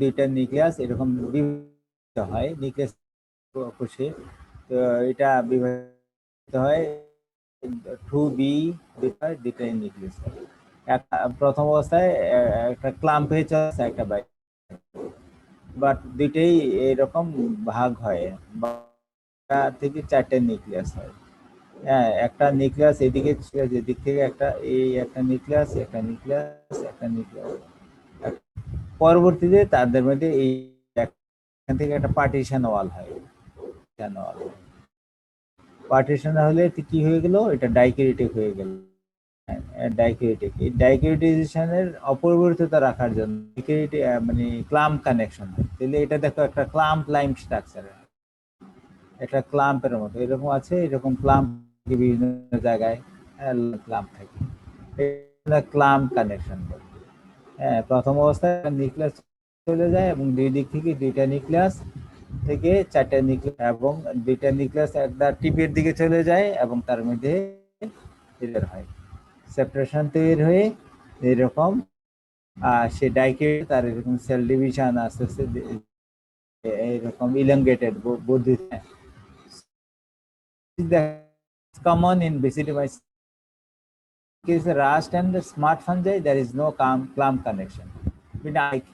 দুইটা নিউক্লিয়াস এরকম বিভাজিত হয় নিউক্লিয়াস কোষে। তো এটা বিভাজিত হয় 2B দুইটা নিউক্লিয়াস। প্রথম অবস্থায় একটা ক্লাম্প হয়ে চলছে একটা বাইক, বাট দুইটাই এরকম ভাগ হয় থেকে 4টে নিউক্লিয়াস হয়। হ্যাঁ, একটা নিউক্লিয়াস এদিকে এদিক থেকে একটা একটা নিউক্লিয়াস একটা নিউক্লিয়াস একটা নিউক্লিয়াস। পরবর্তীতে তাদের মধ্যে এখান থেকে একটা পার্টিশন ওয়াল হয়। পার্টিশন হলে কি হয়ে গেল, এটা ডাইক্রিটিক হয়ে গেল। ডাইক্রিটিক, এই ডাইক্রিটিজেশনের অপরিবর্তিত রাখার জন্য মানে ক্লাম্প কানেকশন হয়। তাহলে এটা দেখো একটা ক্লাম্প লাইম স্ট্রাকচার, একটা ক্লাম্পের মতো এরকম আছে। এরকম ক্লাম্প বিভিন্ন জায়গায় ক্লাম্প থাকে, ক্লাম্প কানেকশন। হ্যাঁ, প্রথম অবস্থায় নিউক্লিয়াস চলে যায় এবং দুই দিক থেকে দুইটা নিউক্লিয়াস থেকে 4টে নিউক্লিয়াস এবং দুইটা নিউক্লিয়াস একটা টিপের দিকে চলে যায় এবং তার মধ্যে হয় সেপারেশন তৈরি হয়ে এরকম সে ডাইক্রিট তার এরকম সেল ডিভিশন আস্তে আস্তে এরকম ইলংগেটেড বর্ধিত। Common in basidiomyces is rust and smart fungi. There is no clamp connection. Like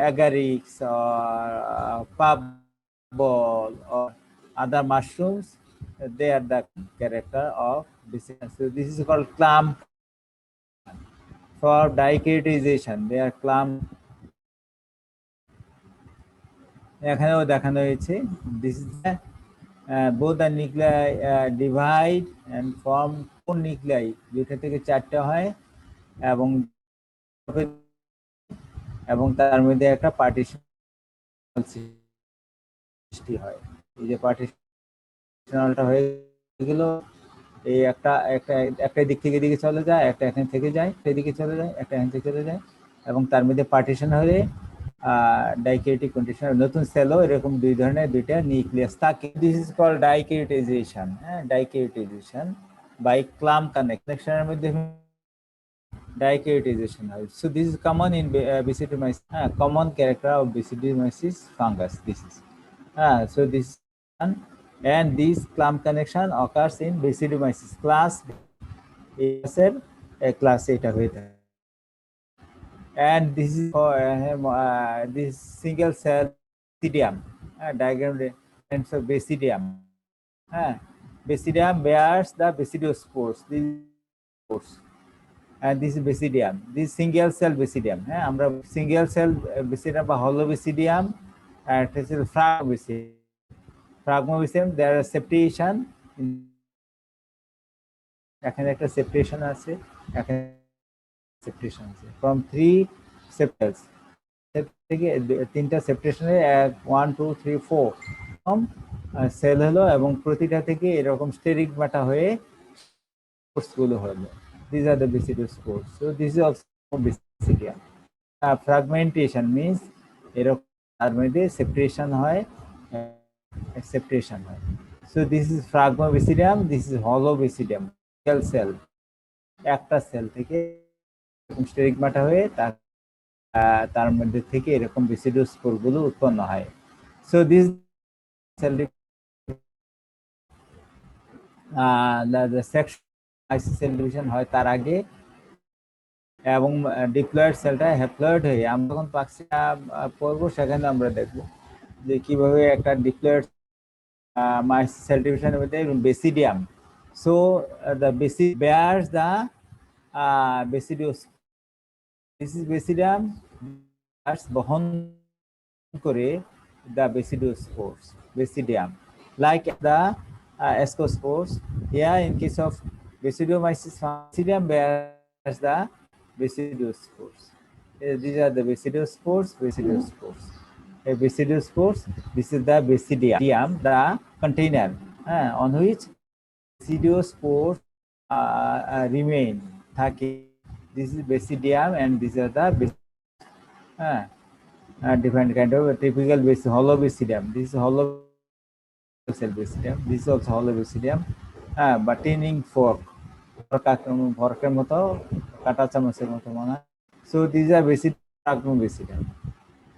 agarix or puffball or other mushrooms, they are the character of basidium. So this is called clamp. For dichirotization, they are clamp. এখানেও দেখানো হয়েছে this is the both the nuclei divide and form 4 nuclei, দুইটা থেকে 4টে হয় এবং তার মধ্যে একটা পার্টিশন সৃষ্টি হয়। এই যে পার্টিশনালটা হয়ে গেল, এই একটা দিক থেকে এদিকে চলে যায়, একটা এখান থেকে যায় সেদিকে চলে যায়, একটা এখান থেকে চলে যায় এবং তার মধ্যে পার্টিশন হলে ডাইক্রিটিক কন্ডিশন নতুন সেলও এরকম দুই ধরনের দুইটা নিউক্লিয়াস থাকে। This is called dikaryotization. হ্যাঁ, ডাইক্রিটিজেশন বাই ক্লাম্প কানেকশনের মধ্যে dichirotization. So this is common in Basidiomyces, common character of Basidiomyces fungus. This is so this one, and this clamp connection occurs in Basidiomyces class. Class এটা হয়ে থাকে। And this is for this single cell basidium. Diagram and so basidium. Basidium bears the basidiospores. These spores. And this is basidium. This single cell basidium. আমরা single cell basidium বা hollow basidium and this is phragmobasidium. Phragmobasidium there are septation. এখানে একটা separation আছে, এখানে separation আছে from 3 sepals থেকে তিনটা সেপারেশনে 1 2 3 4 sell হলো এবং প্রতিটা থেকে এরকম স্টেরিগমাটা হয়ে কোষগুলো হলো। These are the basidiospores. So this is also basidium. Fragmentation means এরকম তার মধ্যে সেপারেশন হয়, So this is phragmobasidium, this is hollow basidium. Single cell, একটা সেল থেকে স্টেরিগমাটা হয়ে তার মধ্যে থেকে এরকম বেসিডিওস্পোর গুলো উৎপন্ন হয়। So this cell the section cell division হয় তার আগে এবং ডিপ্লয়েড সেলটা হ্যাপ্লয়েড হয়ে আমরা যখন পাকসিয়া পড়বো সেখানে আমরা দেখব যে কিভাবে একটা ডিপ্লয়েড cell division মধ্যে বেসিডিয়াম। So the basidium bears the basidiospore. This is basidium বহন করে the basidiospores, basidium, like the ascospores. Here in case of Basidiomyces, basidium bears the basidiospores. These are the basidiospores. A basidiospores, this is the basidium, the container on which basidiospores remain. This is basidium and these are the different kind of typical hollow basidium. This is hollow cell basidium. This is also hollow basidium, buttoning fork, ফর্কের মতো কাটা চামচের মতো মনে হয়। So these are basidium.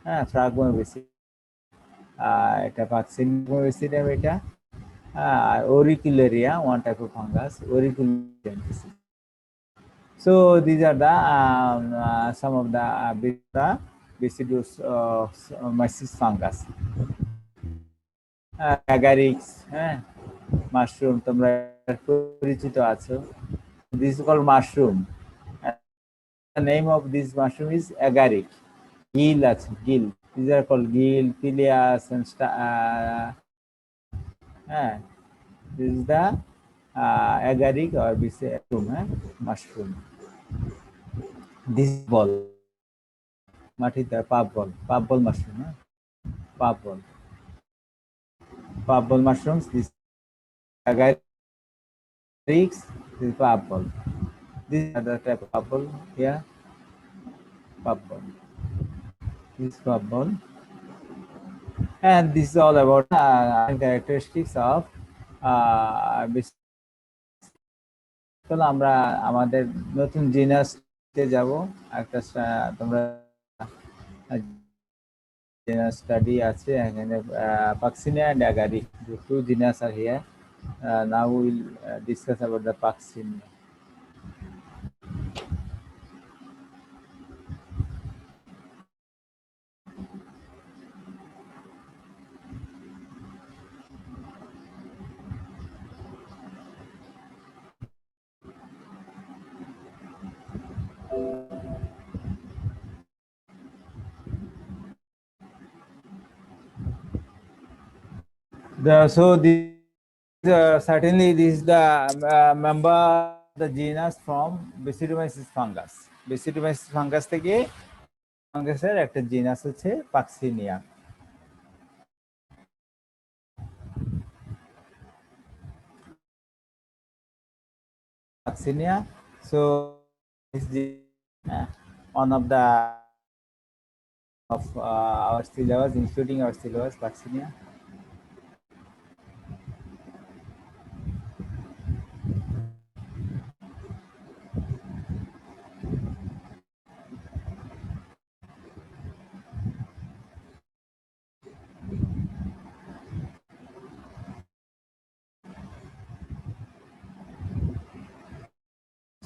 হ্যাঁ, ফ্রাগমোবেসিড, এটা পাক্সিনিয়াম, এটা auricularia, one type of fungus, auricular. So these are the some of the Basidius mysis fungus. Agarics, mushroom, তোমরা পরিচিত আছো. This is called mushroom. The name of this mushroom is agaric. Gill আছে, gill. These are called gill, Pileus, and this is the agaric or we say mushroom. This ball, মাটিতে puff ball mushroom, puff ball mushrooms. This agarics, this is puff ball. This is another type of puff ball here. Puff ball. This is puff ball, and this is all about characteristics of তাহলে আমরা আমাদের নতুন জিনাসে যাব। একটা তোমরা genius study আছে এখানে, Puccinia and agaric. The two genus are here. Now we will discuss about the Paxinia. Certainly this is the member of the genus from Basidiomyces fungus. Basidiomyces fungus থেকে ফাঙ্গাসের একটা জিনাস হচ্ছে Puccinia. Paxinia. So this is one of the our syllabus, including our syllabus, Paxinia.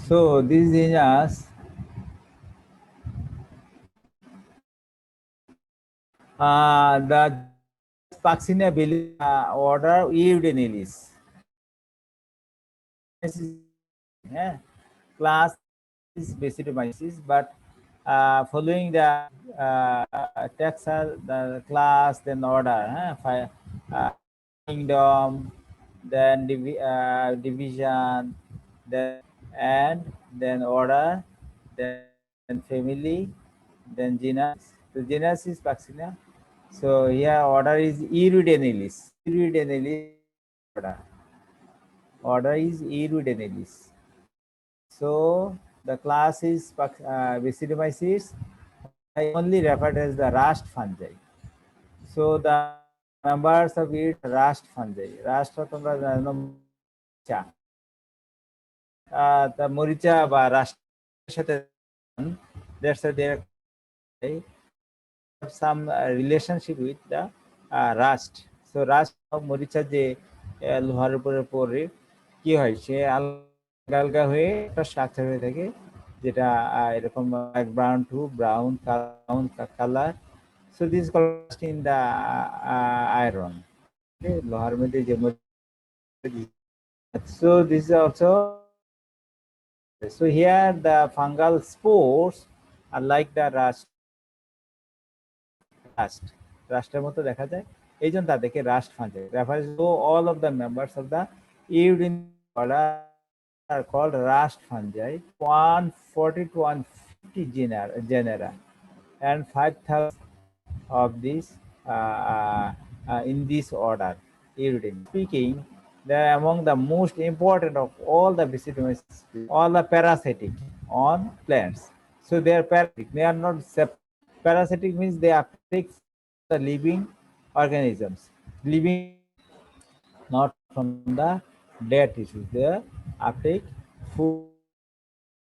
So this genus the Paxinia order Eudenilis. Class is Basidiomyces, but following the taxa, the class, then order, kingdom, then division, then order, then family, then genus. The genus is Paxinia. So here order is Eudenilis. Order is Eudenilis. So the class is Basidiomyces. I only referred as the rust fungi. So the members of it rust fungi. Rust তোমরা জানো মরিচা, the মরিচা বা রাস্টের সাথে that's a direct some relationship with the rust. So rust মরিচা যে লোহার উপরে পড়ে কি হয়, সে আলগা হয়ে একটা স্ট্রাকচার হয়ে থাকে, যেটা এরকম brown two brown colour. So this is called in the iron. Okay, লোহার মধ্যে যে so this is also, so here the fungal spores are like the রাস্টের মতো দেখা যায়, এই জন্য তাদেরকে rust fungi refers to all of the members of the Eudin order are called rust fungi. 140 to 150 genera and 5,000 of these in this order. Eudin. Speaking, they are among the most important of all the Basidiomyces, all the parasitic on plants. So they are parasitic. They are not parasitic means they affect the living organisms, living, not from the dead tissues. They affect food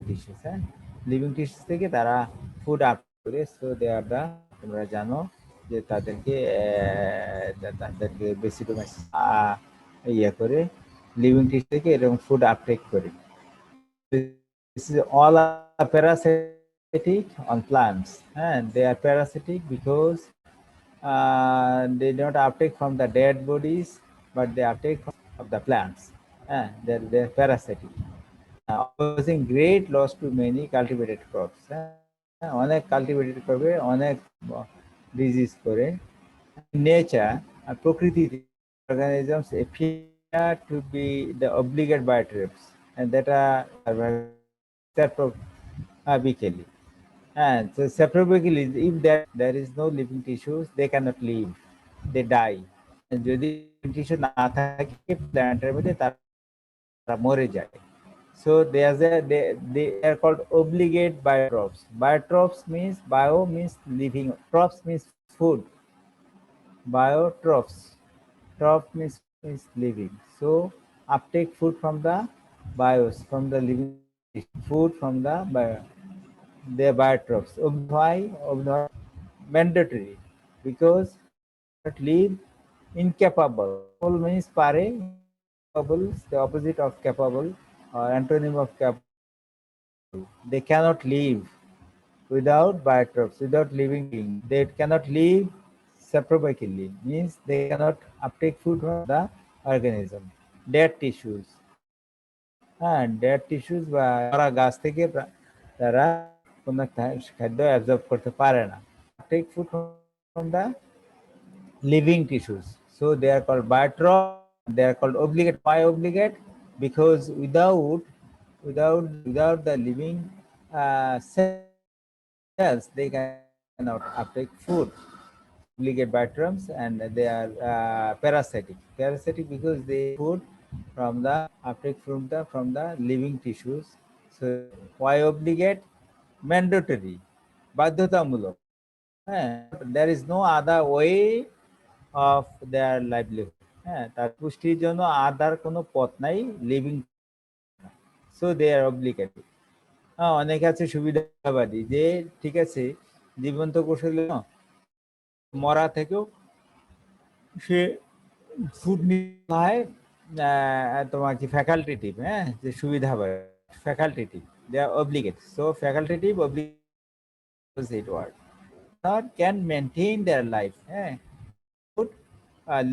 tissues. Living tissues থেকে তারা food up করে, so they are the তোমরা জানো যে তাদেরকে বেসিডোমাইস ইয়ে করে living tissue থেকে এরকম ফুড আপটেক করে। This is all are parasitic on plants, and they are parasitic because they don't uptake from the dead bodies, but they uptake of the plants. They're parasitic, causing great loss to many cultivated crops. অনেক cultivated করবে, অনেক disease করে। Nature প্রকৃতিতে organisms appear to be the obligate biotraps, and that are apically. And so saprobically, if there is no living tissues, they cannot live, they die. যদি tissue না থাকে প্ল্যান্টের মধ্যে তারা মরে যায়। So they are called obligate biotrophs. Biotrophs means bio means living, trophs means food. Biotrophs, troph means living. So uptake food from the bios, from the living food from the bio, they are biotrophs. Why? Mandatory, because not live incapable. Capable means pare, capable is the opposite of capable or antonym of capable. They cannot live without biotrophs, without living being. They cannot live saprobically, means they cannot uptake food from the organism. Dead tissues. Dead tissues বা মরা গাছ থেকে তারা কোনো খাদ্য absorb করতে পারে না। Take food from the living tissues. So they are called biotroph. They are called obligate. Why obligate? Because without the living cells, they cannot uptake food. Obligate biotrophs, and they are parasitic. Parasitic because they food from the uptake from the living tissues. So why obligate? Mandatory, বাধ্যতামূলক। there is no other way of their livelihood. তার পুষ্টির জন্য আদার কোনো পথ নাই living. So they আর অব্লিগেটেড। অনেকে আছে সুবিধাবাদী যে ঠিক আছে জীবন্ত কৌশলে মরা থেকেও সে ফুড নিয়ে তোমার কি ফ্যাকাল্টেটিভ, যে সুবিধাবাদী facultative, they are obligate. So facultative obligate word can maintain their life,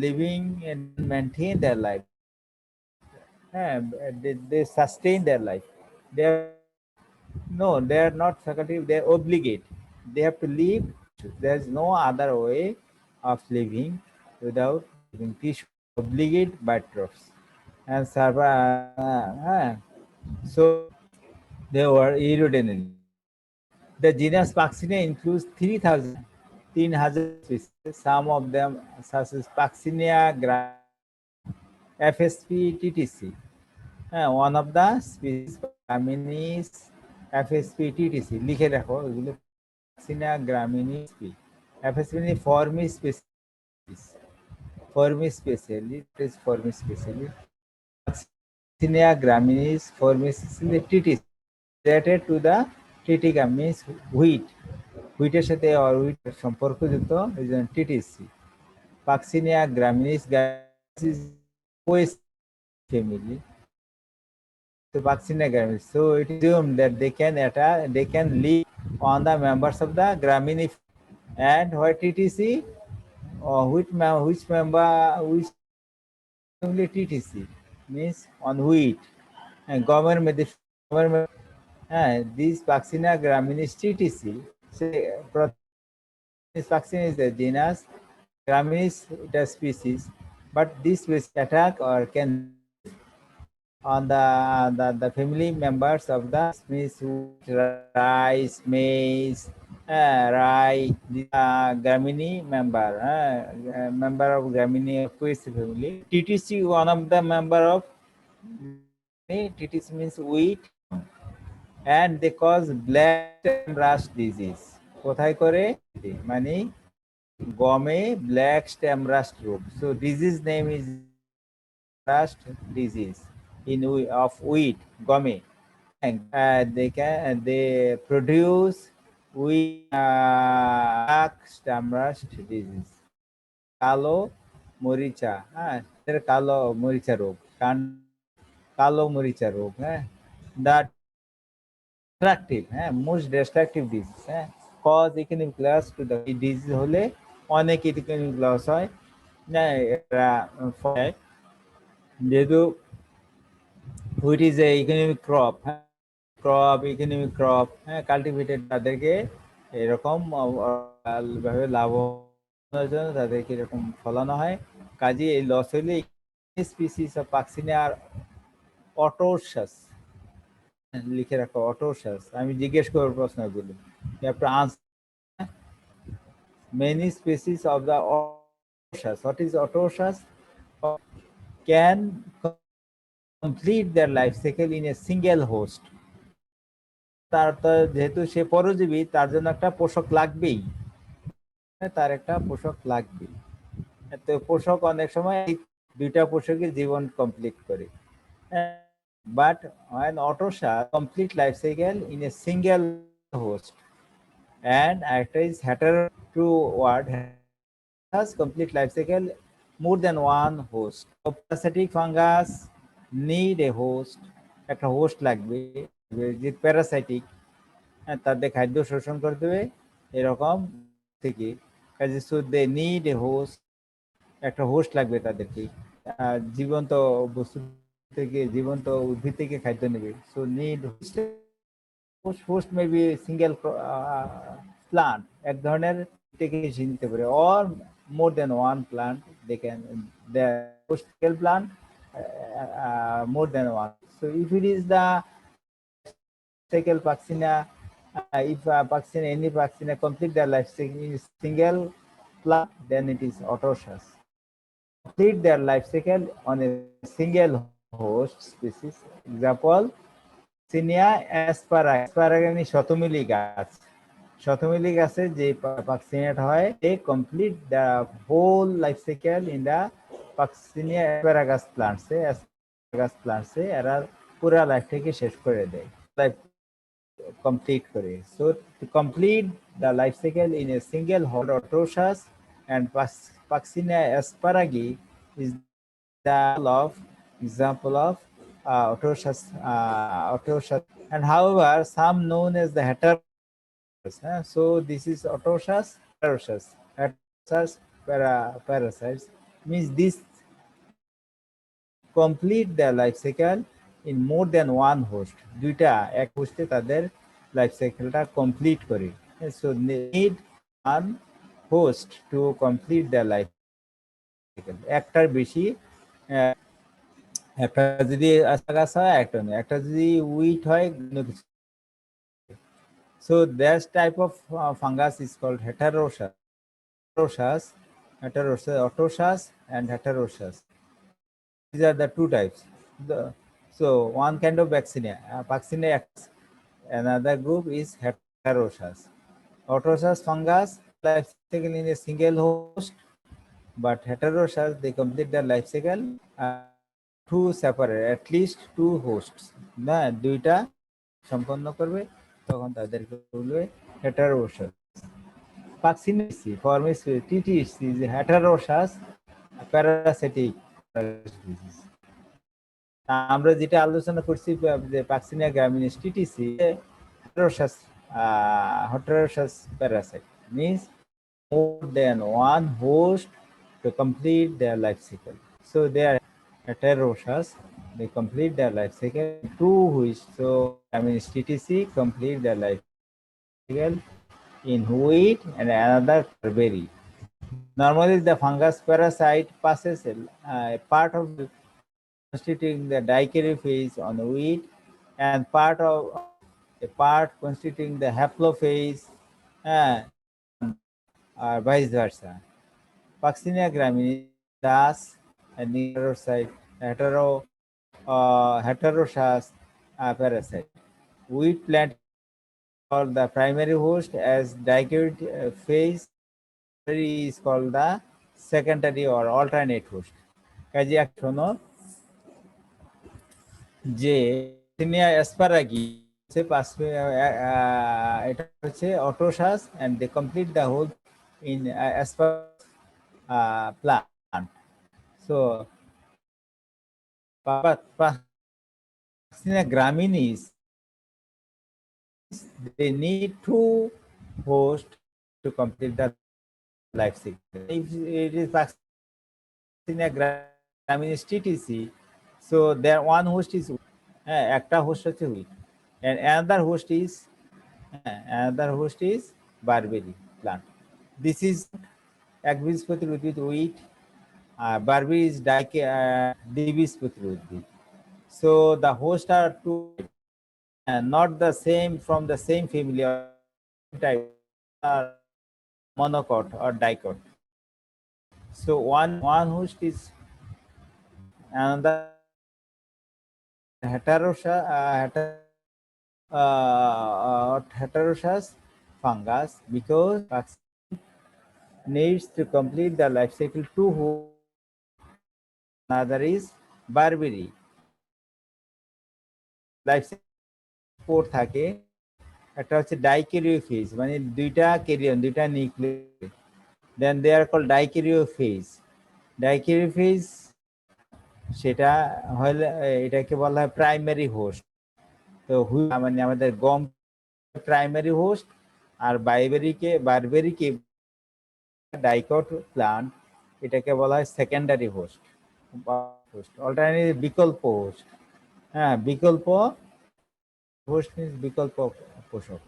living and maintain their life. They sustain their life. They are not facultative, they are obligate. They have to live. There is no other way of living without living tissue. Obligate biotrophs and so they were aerodynamic. The genus Paxinia includes 3,000 species. Some of them, such as Paxinia FSP TTC, one of the species Graminis FSP TTC. লিখে রাখো এগুলো। Paxinia graminis FSP Formis species. Formis specially, it is Formis specially. Paxinia graminis Formis TTC, related to the Triticum, means wheat. হুইটের সাথে wheat সম্পর্কযুক্ত TTC. Puccinia গ্রামিনিস family. So Paxinia graminis. So it is assumed that they can live on the members of the Gramini. And what TTC? Which family TTC means on wheat. And government these Paxinia graminis TTC. This Paxinia is the genus, graminis it is species, but this species attack or can on the family members of the Smith, rice, maize, rye, Gramini member of Gramini family. TTC, one of the member of TTC means wheat, and they cause black stem rust disease. কোথায় করে? মানে গমে black stem rust রোগ. So disease name is rust disease of wheat, gome. And they produce black stem rust disease, কালো মরিচা, হ্যাঁ, কালো মরিচা রোগ, কালো মরিচা রোগ, হ্যাঁ, that destructive, হ্যাঁ, most destructive disease, হ্যাঁ, cause economic loss to the disease হলে অনেক economic loss হয়, না, এটা যেহেতু wheat is a economic crop, economic crop, হ্যাঁ, কাল্টিভেটেড, তাদেরকে এরকম ভাবে লাভের জন্য তাদেরকে এরকম ফলানো হয়। কাজে এই লস হইলে স্পিসিস অফ পাক্সিনিয়া আর অটোসাস, লিখে রাখো অটোসাস, আমি জিজ্ঞেস করবো প্রশ্নগুলো, many species of the autoecious, what is autoecious, can complete their life cycle in a single host. তার তো যেহেতু সে পরজীবী, তার জন্য একটা পোষক লাগবেই, তার একটা পোষক লাগবেই। তো পোষক অনেক সময় দুইটা পোষকের জীবন কমপ্লিট করে, but when autosa complete life cycle in a single host, and একটা is hetero two word has complete life cycle more than one host. Parasitic fungus need a host, একটা হোস্ট লাগবে, যে প্যারাসাইটিক, তাদের খাদ্য শোষণ করে দেবে এরকম থেকে, কাজে so they need a host, একটা হোস্ট লাগবে তাদেরকে, জীবন্ত বস্তু থেকে, জীবন্ত উদ্ভিদ থেকে খাদ্য নেবে, so need host may be single plant, এক ধরনের থেকে নিতে পারে, or more than one plant, they can they host single plant more than one. So if it is the cycle Paxina, if Paxina, any Paxina complete their life cycle in single plant, then it is autosus. Complete their life cycle on a single host species. Example, Cinia asparagus, শতমিলি গাছ, শতমিলি গাছে যে পাক্সিনেট হয়, they complete the whole life cycle in the Paxinia asparagus plants, এরা পুরা লাইফটাকে শেষ করে দেয়, লাইফ কমপ্লিট করে। So to complete the life cycle in a single hold autosus and Paxinia asparagi is the example of autosus, and however some known as the heterosus, so this is autosus parasites, means this complete their life cycle in more than one host, দুইটা এক হোস্টে তাদের life সাইকেলটা complete করে, so need one host to complete their life cycle, একটার বেশি, একটা যদি গাছ হয় একটা নেই, একটা যদি উইট হয়, so that type of fungus is called heterosus, autosus and heterosus. These are the two types. So one kind of Paxinia, another group is heterosus. Autosus fungus life cycle in a single host, but heterosus they complete their life cycle two separate, at least two hosts, না দুইটা সম্পন্ন করবে, তখন তাদেরকে বলবে heterosus. Paxinaceae, Formis TTC is heterosus parasitic disease. আমরা যেটা আলোচনা করছি যে Paxinia graminis TTC, heterosus parasite, means more than one host to complete their life cycle. So they are heterosus, they complete their life cycle. Two which, so graminis TTC complete their life cycle in wheat and another berry. Normally, the fungus parasite passes a part of constituting the dicaryphase on wheat and a part constituting the haplophase, or vice versa. Paxinia graminis thus and heterosus parasite. Wheat plant called the primary host as dicaryphase is called the secondary or alternate host. কাজে শোনো যে Paxinia asparagi এটা হচ্ছে অটোসাস and they complete the whole in as per plant. So Pastina graminis, they need two hosts to complete the life cycle. If it is Pastina graminis TTC, so there one host is একটা host হচ্ছে wheat and another host is barberry plant. This is একবীজপত্রী উদ্ভিদ wheat, barberry is দ্বিবীজপত্রী উদ্ভিদ. So the hosts are two, not the same from the same family or type, are monocot or dicot. So one host is another heterosous fungus because needs to complete the life cycle two hosts. Another is barberry. Life spore থাকে, একটা হচ্ছে ডাইক্যারিওফেজ মানে দুইটা carry-on দুইটা nucleus, দেন দে আর call ডাইক্যারিওফেজ। ডাইক্যারিওফেজ সেটা হলে এটাকে বলা হয় প্রাইমারি হোস্ট। তো মানে আমাদের গম প্রাইমারি হোস্ট আর বারবেরিকে ডাইকট প্লান্ট এটাকে বলা হয় সেকেন্ডারি হোস্ট। অল্টারনেটিভ বিকল্প হোস্ট, হ্যাঁ বিকল্প host means বিকল্প পোষক।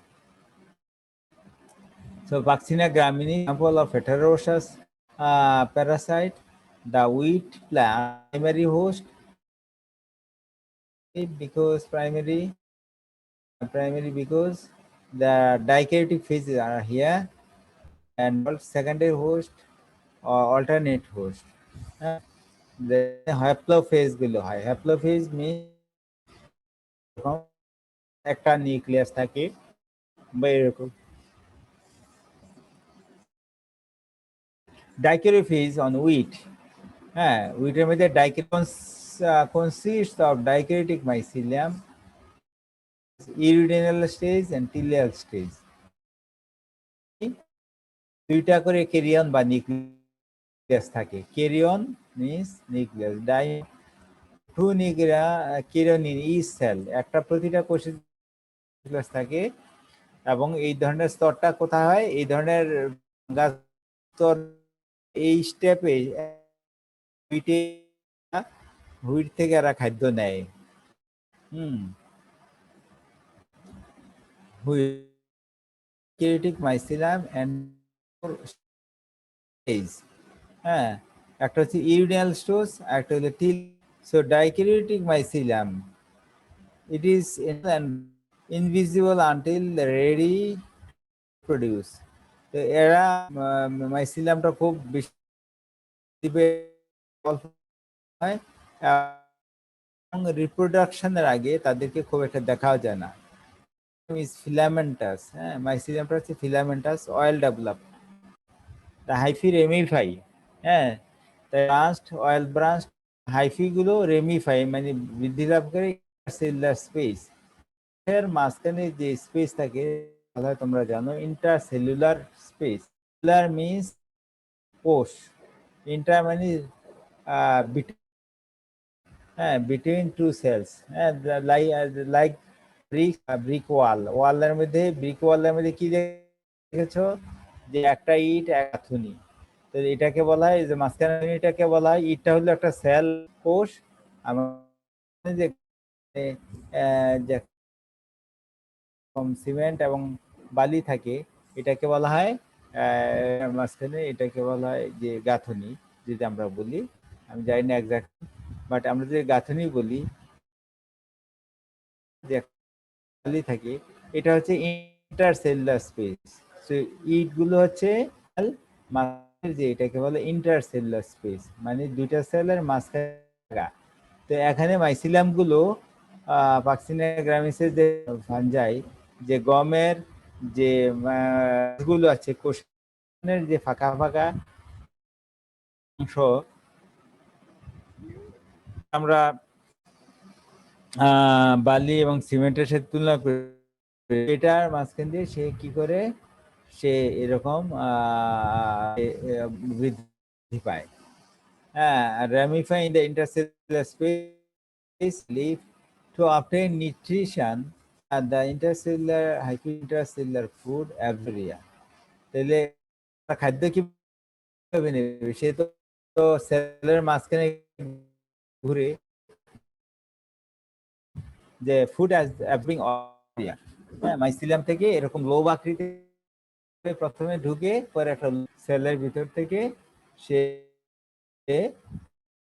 So Vaccina gramini, example of heterosous parasite, the wheat plant primary host because primary because the dikaryotic phases are here, and secondary host or alternate host. The haplophase গুলো হয়, haplophase means একটা nucleus থাকে বা এরকম। Dikaryophase on wheat, হ্যাঁ wheater মধ্যে consists of dikaryotic mycelium, iridinal stage and tilial stage. দুইটা করে ক্যারিয়ন বা নিউক্লিয়াস থাকে। Karyon means nucleus, two karyon in each cell, একটা প্রতিটা কোষে নিউক্লিয়াস থাকে। এবং এই ধরনের স্তরটা কোথায় হয়, এই ধরনের স্তর এই স্টেপে হুইট থেকে এরা খাদ্য নেয়। Dikaryotic mycelium and stage, হ্যাঁ একটা হচ্ছে ইউরিনাল স্টোজ, একটা হলো টিল। So dikaryotic mycelium, it is invisible until ready to produce. তো এরা মাইসিলিয়ামটা খুব বেশি হয় এবং রিপ্রোডাকশনের আগে তাদেরকে খুব একটা দেখাও যায় না। ফিলামেন্টাস, হ্যাঁ মাইসিলিয়ামটা হচ্ছে ফিলামেন্টাস, অয়েল ডেভেলপ, হাইফি রেমিফাই, হ্যাঁ ব্রাঞ্চড অয়েল ব্রাঞ্চ হাইফি গুলো রেমিফাই মানে বৃদ্ধি লাভ করে সেলুলার স্পেস। এর মাঝখানে যে স্পেস থাকে তোমরা জানো ইন্টারসেলুলার স্পেস। সেলুলার মিন্স কোষ, ইন্টার মানে between two cells, like brick ওয়ালের মধ্যে ব্রিক ওয়ালের মধ্যে কি দেখেছো যে একটা ইট এক গাঁথুনি, তো এটাকে বলা হয় যে মাঝখানে এটাকে বলা হয় ইটটা হলো একটা সেল কোষ, যে সিমেন্ট এবং বালি থাকে এটাকে বলা হয় মাঝখানে এটাকে বলা হয় যে গাঁথুনি যদি আমরা বলি, আমি জানি না এক্সাক্ট, বাট আমরা যদি গাঁথুনি বলি যে থাকে এটা হচ্ছে ইন্টারসেলুলার স্পেস। সো ইট গুলো হচ্ছে যে এটাকে বলে ইন্টারসেলুলার স্পেস মানে দুইটা সেলের মাঝখানে। তো এখানে মাইসিলিয়াম গুলো পাক্সিনা গ্রামিসের যে ফানজাই, যে গমের যে গুলো আছে কোষের যে ফাঁকা ফাঁকা অংশ আমরা বালি এবং সিমেন্টের সাথে তুলনা করে এটার মাঝখান দিয়ে সে কি করে সে এরকম বৃদ্ধি পায়। হ্যাঁ, ramify in the intercellular space leaf to obtain nutrition and the intercellular hyperintercellular food everywhere. তাহলে খাদ্য কিভাবে নেবে? সে তো সেলের মাঝখানে ঘুরে যে ফুড অ্যাবসর্বিং এরিয়া, হ্যাঁ, মাইসিলিয়াম থেকে এরকম লোভ আকৃতি প্রথমে ঢুকে পরে একটা সেলের ভিতর থেকে সে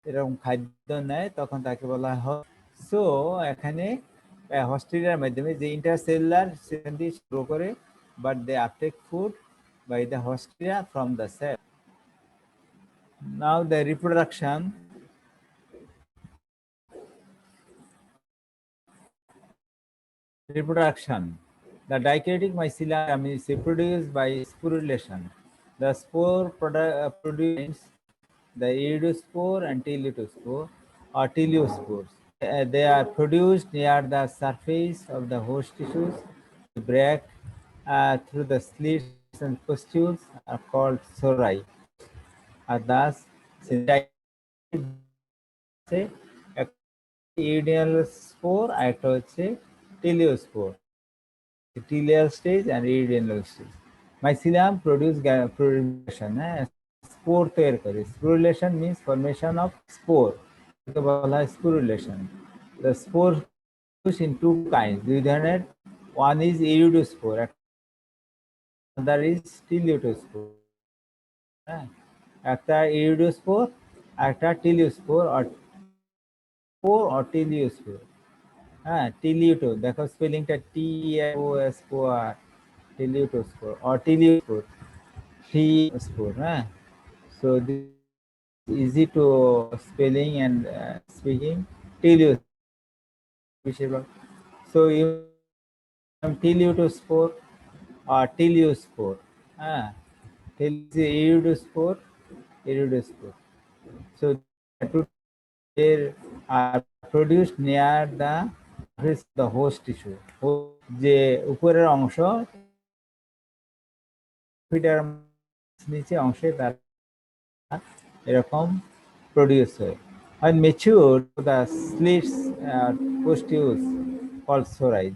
এরকম খাদ্য নেয়, তখন তাকে বলা হয়। সো এখানে হস্টেরিয়ার মাধ্যমে যে ইন্টারসেলুলার সিস্টেম দিয়ে গ্রো করে, but they uptake food by the haustoria from the cell. Now the reproduction. The dikaryotic mycelium is reproduced by sporulation. The spore produces the iridospore and teleospore or teleospores. They are produced near the surface of the host tissues. The break through the slits and pustules are called sori. Are thus uredial spore আর একটা হচ্ছে teliospore, telial stage and uredial stage. Mycelium production, হ্যাঁ, spore তৈরি করে। Sporulation means formation of spore, বলা হয় sporulation. The spore in two kind, দুই ধরনের। One is urediospore, other is teleutospore. হ্যাঁ, একটা ইরিডোস্পোর আর একটা টিলিওস্পোর or টিলিওস্পোর। হ্যাঁ, টিলিওটো, দেখো স্পেলিংটা TELOSPOR, টিলিওটোস্পোর or টিলিওস্পোর, টিলিওস্পোর। হ্যাঁ, so this is easy to spelling and speaking. টিলিওস্পোর। So you টিলিওটোস্পোর or টিলিওস্পোর। হ্যাঁ, iridospore. So they are produced near the host tissue. যে উপরের অংশ নিচে অংশে তার এরকম প্রডিউস হয়। When mature, the slits pustules called sori,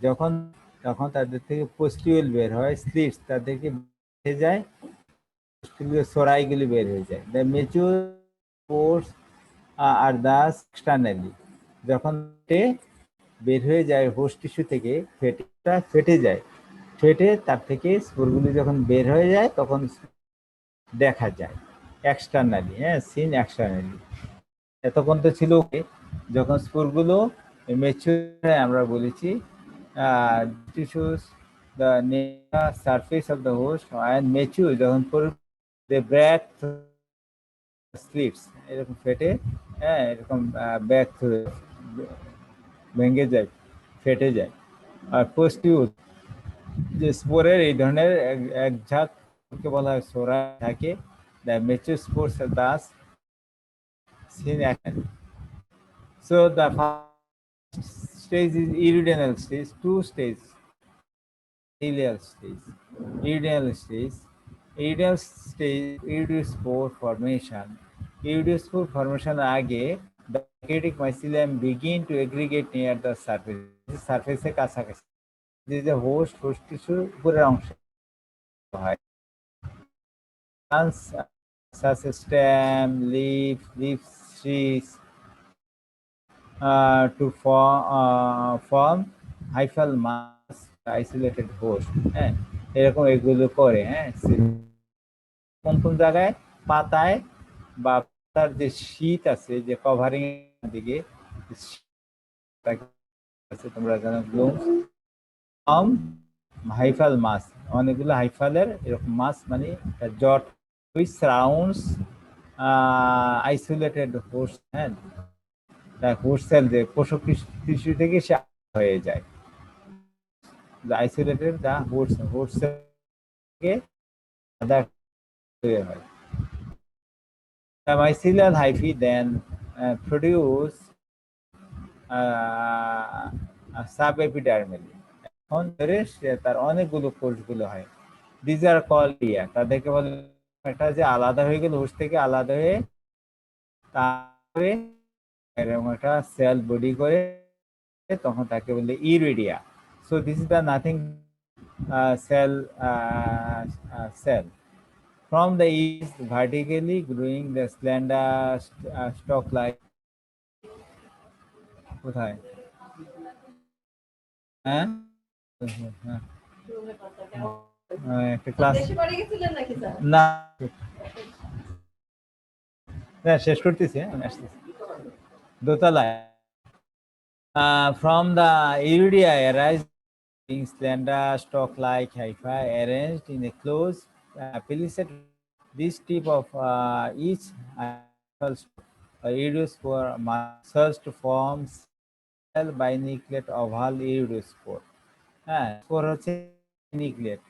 তখন তাদের থেকে পুস্টিউল বের হয়, স্লিটস তাদেরকে বের যায়, সরাইগুলি বের হয়ে যায়। The mature spores are thus externally, যখন বের হয়ে যায় হোস্ট টিস্যু থেকে, ফেটে যায়, ফেটে তার থেকে স্পোরগুলি যখন বের হয়ে যায় তখন দেখা যায় এক্সটার্নালি, হ্যাঁ, সিন এক্সটার্নালি। এতক্ষণ তো ছিল যখন স্পোরগুলো ম্যাচিউর, আমরা বলেছি tissues the surface of the host and mature, যখন দে ব্রেক স্লিটস, এরকম ফেটে, হ্যাঁ, এরকম ব্যাক ভেঙে যায়, ফেটে যায়। আর পোস্টিউল যে স্পোরের এই ধরনের এক ঝাঁককে বলা হয় সোরা থাকে। The mature spores are thus seen action. So the first stage is iridianal stage, two stages, iridial stage, iridial stage, iridial stage, iridospore formation. Iridospore formation আগে the dikaryotic mycelium begin to aggregate near the surface. Surface কাছাকাছি, যে host টিস্যুর উপরের অংশ হয়। Such as stem, leaf sheaths to form hyphal mass isolated host, হ্যাঁ, এরকম এগুলো করে। হ্যাঁ, কোন কোন জায়গায় পাতায় বা পাতার যে শীত আছে, যে কভারিং দিকে আছে, তোমরা জানো হাইফাল মাস, অনেকগুলো হাইফালের এরকম মাস, মানে জট উইচ সারাউন্ডস আইসোলেটেড হোস্ট। হ্যাঁ, হোস্ট সেল যে পোষক টিস্যু থেকে সে হয়ে যায়, আইসোলেটেড দা হোস্ট সেল থেকে হয়। The mycelial hyphae then produce subepidermally. এখন ধরে তার অনেকগুলো কোষগুলো হয়, দিজ আর কল তাদেরকে বলে একটা যে আলাদা হয়ে গেল হোস্ট থেকে আলাদা হয়ে তারপরে এরকম একটা সেল বডি করে, তখন তাকে বলে uredia. So this is the nothing cell cell. From the east, vertically growing the slender stalk like কোথায়? হ্যাঁ একটা ক্লাস না শেষ করতেছি, আমি আসতেছি দোতলায়। From the iridia arise slender stalk-like hyphae arranged in a close pellicet. This tip of each iridospore serves to form cell binucleate oval iridospore. হ্যাঁ, স্পোর হচ্ছে নিউক্লিয়েট।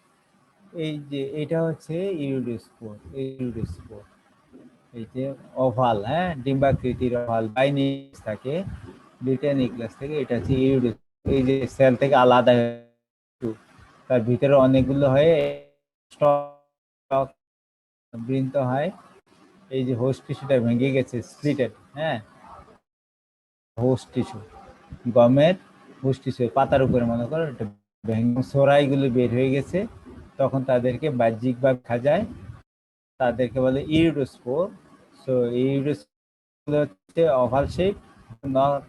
এই যে এটা হচ্ছে ইরিডোস্পোর, ইরিডোস্পোর এই যে ওভাল, হ্যাঁ ডিম্বাকৃতির ওভাল বাইনিউক্লিয়াস থাকে, দুইটা নিউক্লিয়াস থেকে, এটা হচ্ছে ইরিডোস্পোর। এই যে সেল থেকে আলাদা তার ভিতরে অনেকগুলো হয়ে স্টক বৃন্ত হয়। এই যে হোস্ট টিস্যুটা ভেঙে গেছে, স্প্লিটেড, হ্যাঁ হোস্ট টিস্যু, গমের হোস্ট টিস্যু পাতার উপরে মনে করো এটা ভেঙে সোরাইগুলো বের হয়ে গেছে, তখন তাদেরকে বাহ্যিকভাবে দেখা যায়, তাদেরকে বলে ইরিডোস্পোর। সো ইরিডোস্পোর হচ্ছে ওভাল শেপ, নট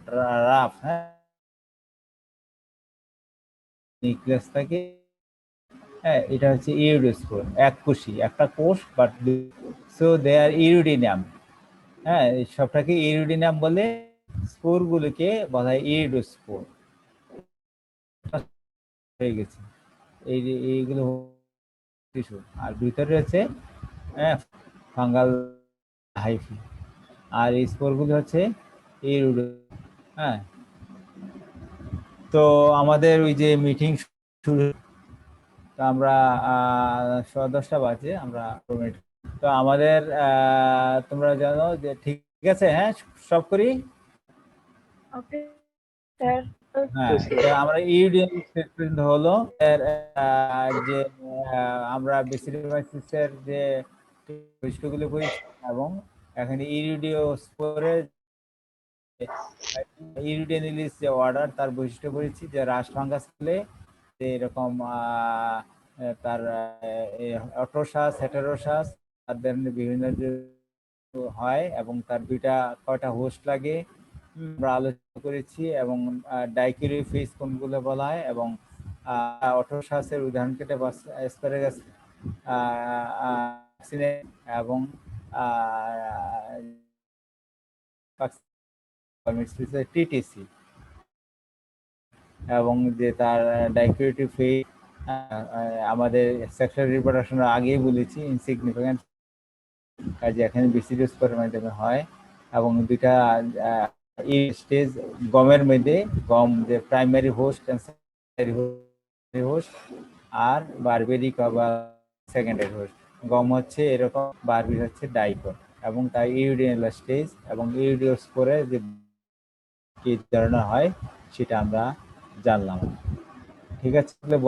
রাফ, হ্যাঁ নিউক্লিয়াস থাকে, হ্যাঁ এটা হচ্ছে ইরিডোস্পোর, এক কোষী, একটা কোষ বাট সো দে আর ইরিডিনাম, হ্যাঁ এই সবটাকে ইরিডিনাম বলে, স্পোর গুলোকে বলা হয় ইরিডোস্পোর। হয়ে গেছে এই যে এইগুলো টিস্যু, আর ভিতরে রয়েছে ফাঙ্গাল হাইফি, আর এই স্পোরগুলো হচ্ছে ইরিডো। হ্যাঁ, তো আমাদের ওই যে মিটিং শুরু, তো আমরা 10:15 বাজে আমরা, তো আমাদের তোমরা জানো যে ঠিক আছে, হ্যাঁ সব করি। হ্যাঁ, আমরা ইউডিএল স্টেটমেন্ট হলো যে আমরা বেসিলিয়াসের যে বৈশিষ্ট্যগুলো করেছি, এবং এখানে ইরিডিওস্পোরের ইরিডিয়ানিলিস যে অর্ডার তার বৈশিষ্ট্য করেছি, যে রাশ ফাঙ্গাস হলে যে এরকম তার অটোসাস হেটেরোসাস তাদের বিভিন্ন হয়, এবং তার কয়টা হোস্ট লাগে আমরা আলোচনা করেছি, এবং ডাইকিউরিফেস কোনগুলো বলা হয়, এবং অটোসাসের উদাহরণ কেটে অ্যাসপারাগাস এবং টিটিসি, এবং যে তার ডাইকিউরেটিভ ফেজ আমাদের সেক্সুয়াল রিপ্রোডাকশনের আগেই বলেছি ইনসিগনিফিক্যান্ট, কাজে এখানে বেসিডিয়াস মাধ্যমে হয়, এবং দুইটা স্টেজ গমের মধ্যে, গম যে প্রাইমারি হোস্ট হোস্ট আর বারবেরিক বা সেকেন্ডারি হোস্ট। গম হচ্ছে এরকম, বারবির হচ্ছে ডাইকট, এবং তার ইউডিনাল স্টেজ এবং ইউডিওস্পোরে যে কি ধরনের হয় সেটা আমরা জানলাম। ঠিক আছে।